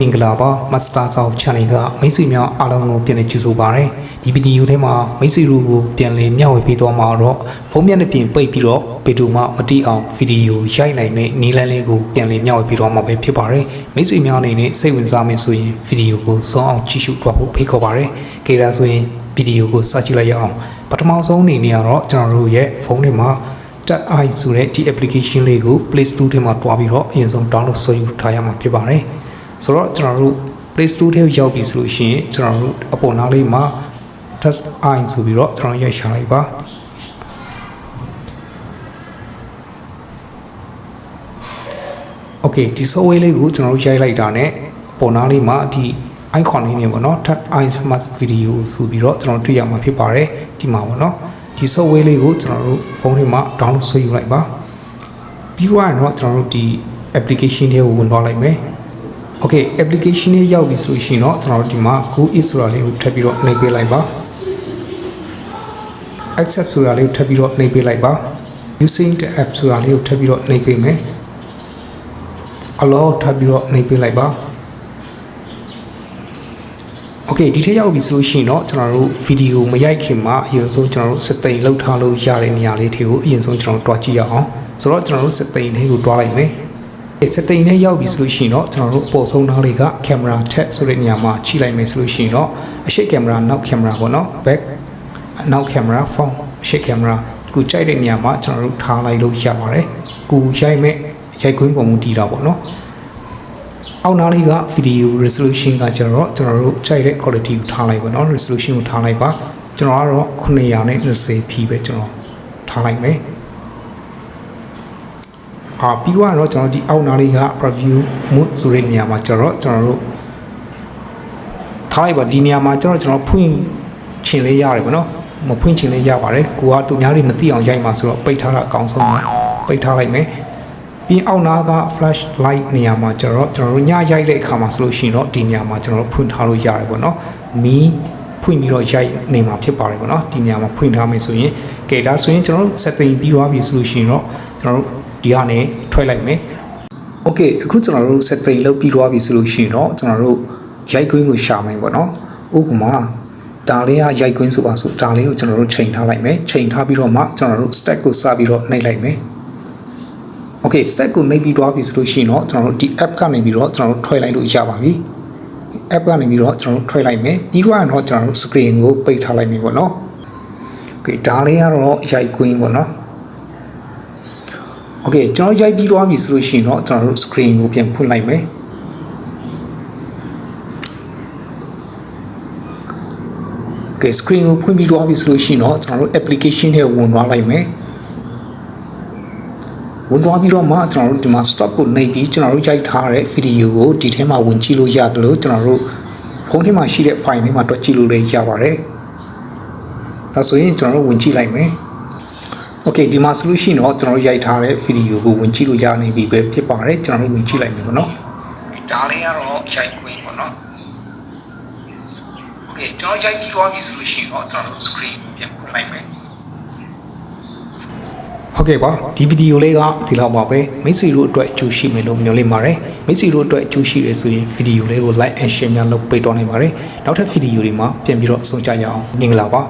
Inglaba, Mr.zau channel ga Mr.zau along pian chuzo bare. Di video tema Mr.zau pian le miao pito ma ro. Phone pian pian pai piro petu ma mati ang video yai nai me ni lan le ko pian le miao pito ma be phit bare. Mr.zau nei ne sai win sa me so yin video ko so ang chi shu twa pho phai khaw bare. Ke da so yin video ko sa chi lai ya ang. ပထမဆုံးအနေနဲ့ကတော့ကျွန်တော်တို့ရဲ့ဖုန်းထဲမှာ Tat I ဆိုတဲ့ဒီ application လေးကို Play Store ထဲမှာတွားပြီးတော့အရင်ဆုံး download ဆွဲယူထားရမှာဖြစ်ပါတယ်ဆိုတော့ကျွန်တော်တို့ Play Store ထဲရောက်ပြီဆိုလို့ရှိရင်ကျွန်တော်တို့အပေါ်နားလေးမှာ Tat I ဆိုပြီးတော့ကျွန်တော်ရိုက်ရှာလိုက်ပါ Okay ဒီ software လေးကိုကျွန်တော်တို့ရိုက်လိုက်တာနဲ့ပေါ်နားလေးမှာဒီ icon လေးမျိုးပေါ့နော် Tat I Smart Video ဆိုပြီးတော့ကျွန်တော်တွေ့ရမှာဖြစ်ပါတယ်ဒီမှာပေါ့နော်ဒီ software လေးကိုကျွန်တော်တို့ဖုန်းထဲမှာ download ဆွဲယူလိုက်ပါပြီးတော့ကျွန်တော်တို့ဒီ application လေးကိုဝင်သွားလိုက်မယ် Okay application လေးရောက်ပြီဆိုရှင်တော့ကျွန်တော်တို့ဒီမှာ go is ဆိုတာလေးကိုထပ်ပြီးတော့နှိပ်ပေးလိုက်ပါ accept ဆိုတာလေးကိုထပ်ပြီးတော့နှိပ်ပေးလိုက်ပါ using the app ဆိုတာလေးကိုထပ်ပြီးတော့နှိပ်ပေးမယ် allow ထပ်ပြီးတော့နှိပ်ပေးလိုက်ပါOkay ဒီထက်ရောက်ပြီဆိုလို့ရှိရင်တော့ကျွန်တော်တို့ဗီဒီယိုမရိုက်ခင်မှာအရင်ဆုံးကျွန်တော်တို့စက်သိမ်းလောက်ထားလို့ရတဲ့နေရာလေးတွေကိုအရင်ဆုံးကျွန်တော်တို့တွားကြည့်ရအောင်ဆိုတော့ကျွန်တော်တို့စက်သိမ်းလေးကိုတွားလိုက်မယ်စက်သိမ်းလေးရောက်ပြီဆိုလို့ရှိရင်တော့ကျွန်တော်တို့အပေါ်ဆုံးသားလေးက camera tab ဆိုတဲ့နေရာမှာချိလိုက်မယ်ဆိုလို့ရှိရင်တော့အရှိတ် camera နောက် camera ပေါ့နော် back နောက် camera front အရှိတ် camera ကိုကြိုက်တဲ့နေရာမှာကျွန်တော်တို့ထားလိုက်လို့ရပါတယ်ကိုရိုက်မဲ့ရိုက်ခွင်းပုံမူတည်တာပေါ့နော်အောက်နားလေးက video resolution ကကျတော့ကျွန်တော်တို့ကြိုက်တဲ့ quality ကိုထားလိုက်ပါเนาะ resolution ကိုထားလိုက်ပါကျွန်တော်ကတော့ 920p ပဲကျွန်တော်ထားလိုက်မယ်ပြီးတော့ကျွန်တော်ဒီအောက်နားလေးက preview mode ဆိုတဲ့နေရာမှာကျတော့ကျွန်တော်တို့ထားလိုက်ပါဒီနေရာမှာကျတော့ကျွန်တော်ဖွင့်ချင်လေးရတယ်ပေါ့เนาะမဖွင့်ချင်လေးရပါတယ်ကိုကသူများတွေမသိအောင်ရိုက်မှာဆိုတော့ပိတ်ထားတာအကောင်းဆုံးပါပိတ်ထားလိုက်မယ်ပြီးအောက်နားက flash light နေရာမှာကျတော့ကျွန်တော်တို့ညရိုက်တဲ့အခါမှာဆိုလို့ရှိရင်တော့ဒီနေရာမှာကျွန်တော်တို့ဖွင့်ထားလို့ရတယ်ပေါ့နော်မီးဖွင့်ပြီးတော့ရိုက်နေမှာဖြစ်ပါတယ်ပေါ့နော်ဒီနေရာမှာဖွင့်ထားမယ်ဆိုရင်ကဲဒါဆိုရင်ကျွန်တော်တို့ setting ပြီးသွားပြီဆိုလို့ရှိရင်တော့ကျွန်တော်တို့ဒီကနေထွက်လိုက်မယ် Okay အခုကျွန်တော်တို့ setting လုပ်ပြီးသွားပြီဆိုလို့ရှိရင်တော့ကျွန်တော်တို့ရိုက်ခွင်းကိုရှာမယ်ပေါ့နော်ဥပမာဒါလေးကရိုက်ခွင်းဆိုပါဆိုဒါလေးကိုကျွန်တော်တို့ချိန်ထားလိုက်မယ်ချိန်ထားပြီးတော့မှကျွန်တော်တို့ stack ကိုစပြီးတော့နှိပ်လိုက်မယ်Okay stack ကိုနှိပ်ပြီးသွားပြီဆိုလို့ရှိရင်တော့ကျွန်တော်တို့ဒီ app ကနေပြီးတော့ကျွန်တော်တို့ထွက်လိုက်လို့ရပါပြီ app ကနေပြီးတော့ကျွန်တော်တို့ထွက်လိုက်မယ်ပြီးတော့ကျွန်တော်တို့ screen ကိုပိတ်ထားလိုက်မယ်ပေါ့နော် Okay ဒါလေးကတော့ရိုက်ခွင်းပေါ့နော် Okay ကျွန်တော်ရိုက်ပြီးသွားပြီဆိုလို့ရှိရင်တော့ကျွန်တော်တို့ screen ကိုပြန်ဖွင့်လိုက်မယ် Okay screen ကိုဖွင့်ပြီးသွားပြီဆိုလို့ရှိရင်တော့ကျွန်တော်တို့ application ထဲဝင်သွားလိုက်မယ်ဝင်သွားပြီးတော့မှကျွန်တော်တို့ဒီမှာ stop ကိုနှိပ်ပြီးကျွန်တော်တို့ရိုက်ထားတဲ့ video ကိုဒီထဲမှာဝင်ကြည့်လို့ရတယ်လို့ကျွန်တော်တို့ဖုန်းထဲမှာရှိတဲ့ file ထဲမှာတွက်ကြည့်လို့လည်းရပါတယ်ဒါဆိုရင်ကျွန်တော်တို့ဝင်ကြည့်လိုက်မယ် Okay ဒီမှာ solution တော့ကျွန်တော်တို့ရိုက်ထားတဲ့ video ကိုဝင်ကြည့်လို့ရနေပြီပဲဖြစ်ပါတယ်ကျွန်တော်တို့ဝင်ကြည့်လိုက်မယ်ပေါ့နော်ဒါလေးကတော့ရိုက်ခွင့်ပေါ့နော် Okay ကျွန်တော်ရိုက်ပြီးသွားပြီဆိုလို့ရှိရင်တော့ကျွန်တော်တို့ screen ပြန်ဖွင့်လိုက်မယ်ဟုတ်ကဲ့ပါဒီဗီဒီယိုလေးကဒီလောက်ပါပဲမိတ်ဆွေတို့အတွက်အကျိုးရှိမယ်လို့မျှော်လင့်ပါတယ်မိတ်ဆွေတို့အတွက်အကျိုးရှိတယ်ဆိုရင်ဗီဒီယိုလေးကို like and share များလုပ်ပေးတော့နိုင်ပါတယ်နောက်ထပ်ဗီဒီယိုတွေမှာပြန်ပြီးတော့အဆုံးကြရအောင်မင်္ဂလာပါ